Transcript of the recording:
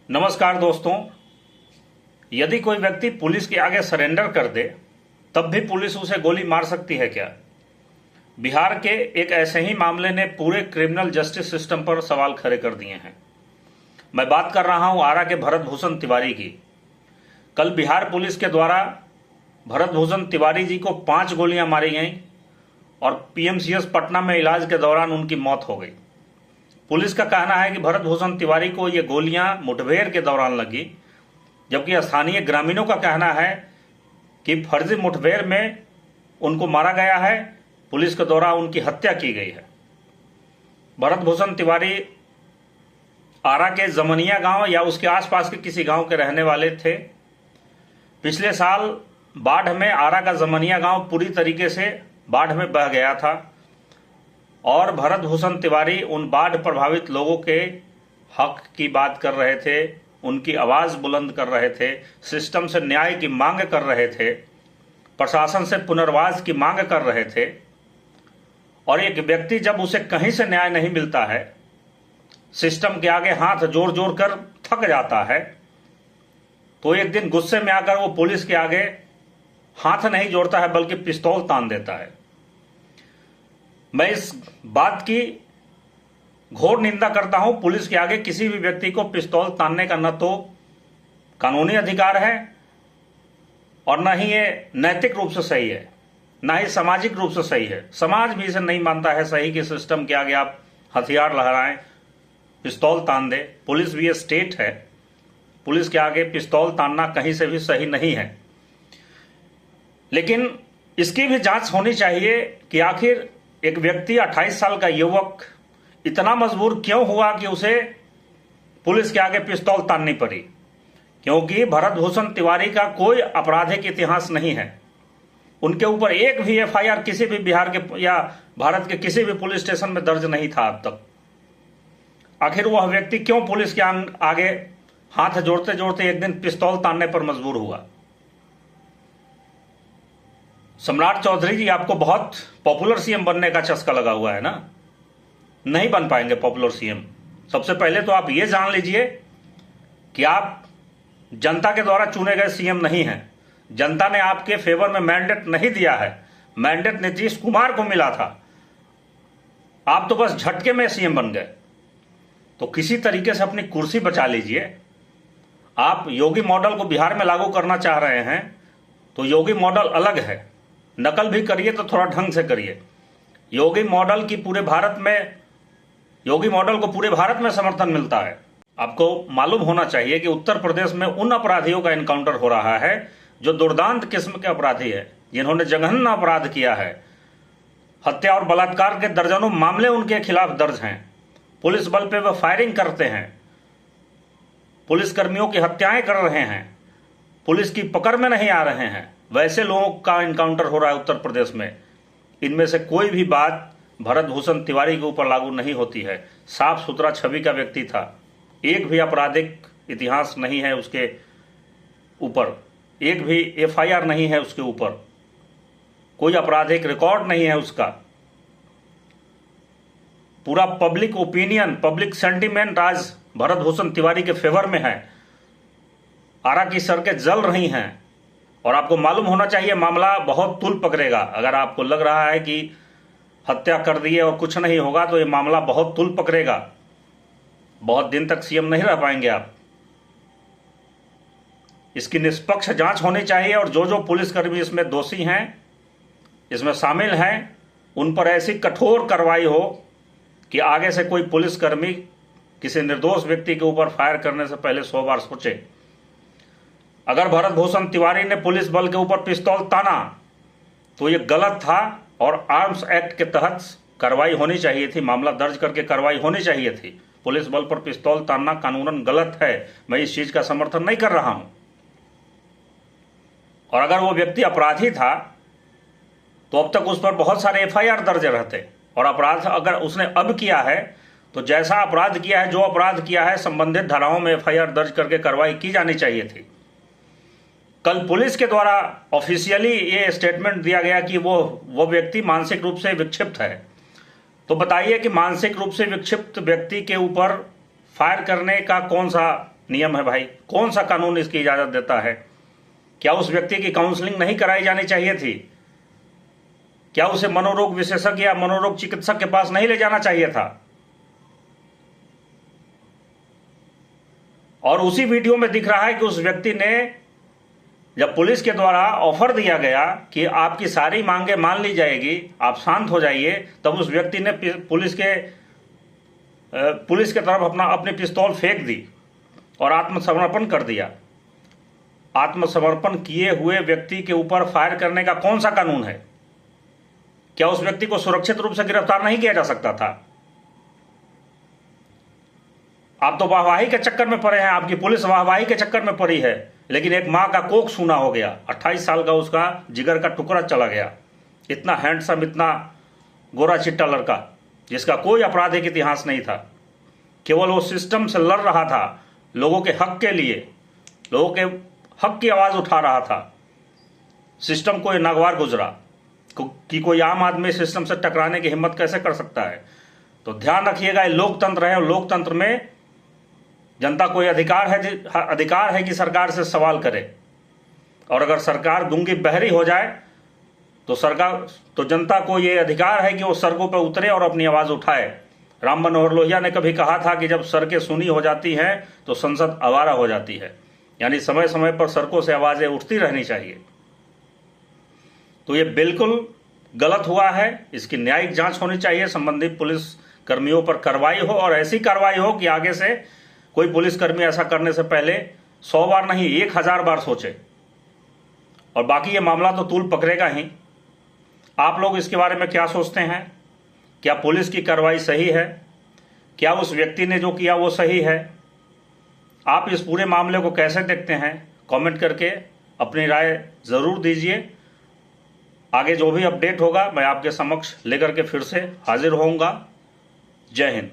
नमस्कार दोस्तों। यदि कोई व्यक्ति पुलिस के आगे सरेंडर कर दे तब भी पुलिस उसे गोली मार सकती है क्या? बिहार के एक ऐसे ही मामले ने पूरे क्रिमिनल जस्टिस सिस्टम पर सवाल खड़े कर दिए हैं। मैं बात कर रहा हूं आरा के भरत भूषण तिवारी की। कल बिहार पुलिस के द्वारा भरत भूषण तिवारी जी को 5 गोलियां मारी गईं और पीएमसीएच पटना में इलाज के दौरान उनकी मौत हो गई। पुलिस का कहना है कि भरत भूषण तिवारी को ये गोलियां मुठभेड़ के दौरान लगी, जबकि स्थानीय ग्रामीणों का कहना है कि फर्जी मुठभेड़ में उनको मारा गया है, पुलिस के द्वारा उनकी हत्या की गई है। भरत भूषण तिवारी आरा के जमनिया गांव या उसके आसपास के किसी गांव के रहने वाले थे। पिछले साल बाढ़ में आरा का जमनिया गांव पूरी तरीके से बाढ़ में बह गया था और भरत भूषण तिवारी उन बाढ़ प्रभावित लोगों के हक की बात कर रहे थे, उनकी आवाज बुलंद कर रहे थे, सिस्टम से न्याय की मांग कर रहे थे, प्रशासन से पुनर्वास की मांग कर रहे थे। और एक व्यक्ति जब उसे कहीं से न्याय नहीं मिलता है, सिस्टम के आगे हाथ जोड़ जोड़ कर थक जाता है, तो एक दिन गुस्से में आकर वो पुलिस के आगे हाथ नहीं जोड़ता है बल्कि पिस्तौल तान देता है। मैं इस बात की घोर निंदा करता हूं। पुलिस के आगे किसी भी व्यक्ति को पिस्तौल तानने का न तो कानूनी अधिकार है और न ही ये नैतिक रूप से सही है, न ही सामाजिक रूप से सही है। समाज भी इसे नहीं मानता है सही कि सिस्टम के आगे आप हथियार लहराएं, पिस्तौल तान दे। पुलिस भी ये स्टेट है, पुलिस के आगे पिस्तौल तानना कहीं से भी सही नहीं है। लेकिन इसकी भी जांच होनी चाहिए कि आखिर एक व्यक्ति 28 साल का युवक इतना मजबूर क्यों हुआ कि उसे पुलिस के आगे पिस्तौल ताननी पड़ी। क्योंकि भरत भूषण तिवारी का कोई आपराधिक इतिहास नहीं है, उनके ऊपर एक भी एफआईआर किसी भी बिहार के या भारत के किसी भी पुलिस स्टेशन में दर्ज नहीं था अब तक। आखिर वह व्यक्ति क्यों पुलिस के आगे हाथ जोड़ते जोड़ते एक दिन पिस्तौल तानने पर मजबूर हुआ? सम्राट चौधरी जी, आपको बहुत पॉपुलर सीएम बनने का चस्का लगा हुआ है ना? नहीं बन पाएंगे पॉपुलर सीएम। सबसे पहले तो आप ये जान लीजिए कि आप जनता के द्वारा चुने गए सीएम नहीं हैं। जनता ने आपके फेवर में मैंडेट नहीं दिया है, मैंडेट नीतीश कुमार को मिला था। आप तो बस झटके में सीएम बन गए। तो किसी तरीके से अपनी कुर्सी बचा लीजिए। आप योगी मॉडल को बिहार में लागू करना चाह रहे हैं तो योगी मॉडल अलग है, नकल भी करिए तो थोड़ा ढंग से करिए। योगी मॉडल को पूरे भारत में समर्थन मिलता है। आपको मालूम होना चाहिए कि उत्तर प्रदेश में उन अपराधियों का एनकाउंटर हो रहा है जो दुर्दांत किस्म के अपराधी है, जिन्होंने जघन्य अपराध किया है। हत्या और बलात्कार के दर्जनों मामले उनके खिलाफ दर्ज हैं। पुलिस बल पे वह फायरिंग करते हैं, पुलिसकर्मियों की हत्याएं कर रहे हैं, पुलिस की पकड़ में नहीं आ रहे हैं। वैसे लोगों का इनकाउंटर हो रहा है उत्तर प्रदेश में। इनमें से कोई भी बात भरत भूषण तिवारी के ऊपर लागू नहीं होती है। साफ सुथरा छवि का व्यक्ति था, एक भी आपराधिक इतिहास नहीं है उसके ऊपर, एक भी एफआईआर नहीं है उसके ऊपर, कोई आपराधिक रिकॉर्ड नहीं है उसका। पूरा पब्लिक ओपिनियन, पब्लिक सेंटिमेंट आज भरत भूषण तिवारी के फेवर में है। आरा की सड़कें जल रही हैं और आपको मालूम होना चाहिए मामला बहुत तूल पकड़ेगा। अगर आपको लग रहा है कि हत्या कर दी है और कुछ नहीं होगा तो ये मामला बहुत तूल पकड़ेगा। बहुत दिन तक सीएम नहीं रह पाएंगे आप। इसकी निष्पक्ष जांच होनी चाहिए और जो जो पुलिसकर्मी इसमें दोषी हैं, इसमें शामिल हैं, उन पर ऐसी कठोर कार्रवाई हो कि आगे से कोई पुलिसकर्मी किसी निर्दोष व्यक्ति के ऊपर फायर करने से पहले 100 बार सोचे। अगर भरत भूषण तिवारी ने पुलिस बल के ऊपर पिस्तौल ताना तो ये गलत था और आर्म्स एक्ट के तहत कार्रवाई होनी चाहिए थी, मामला दर्ज करके कार्रवाई होनी चाहिए थी। पुलिस बल पर पिस्तौल तानना कानूनन गलत है, मैं इस चीज का समर्थन नहीं कर रहा हूं। और अगर वो व्यक्ति अपराधी था तो अब तक उस पर बहुत सारे एफआईआर दर्ज रहते, और अपराध अगर उसने अब किया है तो जैसा अपराध किया है, जो अपराध किया है, संबंधित धाराओं में एफआईआर दर्ज करके कार्रवाई की जानी चाहिए थी। कल पुलिस के द्वारा ऑफिशियली ये स्टेटमेंट दिया गया कि वो व्यक्ति मानसिक रूप से विक्षिप्त है। तो बताइए कि मानसिक रूप से विक्षिप्त व्यक्ति के ऊपर फायर करने का कौन सा नियम है भाई? कौन सा कानून इसकी इजाजत देता है? क्या उस व्यक्ति की काउंसलिंग नहीं कराई जानी चाहिए थी? क्या उसे मनोरोग विशेषज्ञ या मनोरोग चिकित्सक के पास नहीं ले जाना चाहिए था? और उसी वीडियो में दिख रहा है कि उस व्यक्ति ने, जब पुलिस के द्वारा ऑफर दिया गया कि आपकी सारी मांगे मान ली जाएगी, आप शांत हो जाइए, तब उस व्यक्ति ने पुलिस के तरफ अपनी पिस्तौल फेंक दी और आत्मसमर्पण कर दिया। आत्मसमर्पण किए हुए व्यक्ति के ऊपर फायर करने का कौन सा कानून है? क्या उस व्यक्ति को सुरक्षित रूप से गिरफ्तार नहीं किया जा सकता था? आप तो वाहवाही के चक्कर में पड़े हैं, आपकी पुलिस वाहवाही के चक्कर में पड़ी है, लेकिन एक मां का कोख सूना हो गया, 28 साल का उसका जिगर का टुकड़ा चला गया। इतना हैंडसम, इतना गोरा चिट्टा लड़का, जिसका कोई आपराधिक इतिहास नहीं था, केवल वो सिस्टम से लड़ रहा था, लोगों के हक के लिए, लोगों के हक की आवाज उठा रहा था। सिस्टम को ये नागवार गुजरा कि कोई आम आदमी सिस्टम से टकराने की हिम्मत कैसे कर सकता है। तो ध्यान रखिएगा, ये लोकतंत्र है और लोकतंत्र में जनता को अधिकार है कि सरकार से सवाल करे, और अगर सरकार गूंगी बहरी हो जाए तो जनता को ये अधिकार है कि वो सड़कों पर उतरे और अपनी आवाज उठाए। राम मनोहर लोहिया ने कभी कहा था कि जब सड़कें सुनी हो जाती हैं तो संसद आवारा हो जाती है, यानी समय समय पर सड़कों से आवाजें उठती रहनी चाहिए। तो ये बिल्कुल गलत हुआ है, इसकी न्यायिक जांच होनी चाहिए, संबंधित पुलिस कर्मियों पर कार्रवाई हो, और ऐसी कार्रवाई हो कि आगे से कोई पुलिसकर्मी ऐसा करने से पहले 100 बार नहीं 1000 बार सोचे। और बाकी ये मामला तो तूल पकड़ेगा ही। आप लोग इसके बारे में क्या सोचते हैं? क्या पुलिस की कार्रवाई सही है? क्या उस व्यक्ति ने जो किया वो सही है? आप इस पूरे मामले को कैसे देखते हैं? कमेंट करके अपनी राय ज़रूर दीजिए। आगे जो भी अपडेट होगा मैं आपके समक्ष लेकर के फिर से हाजिर होऊंगा। जय हिंद।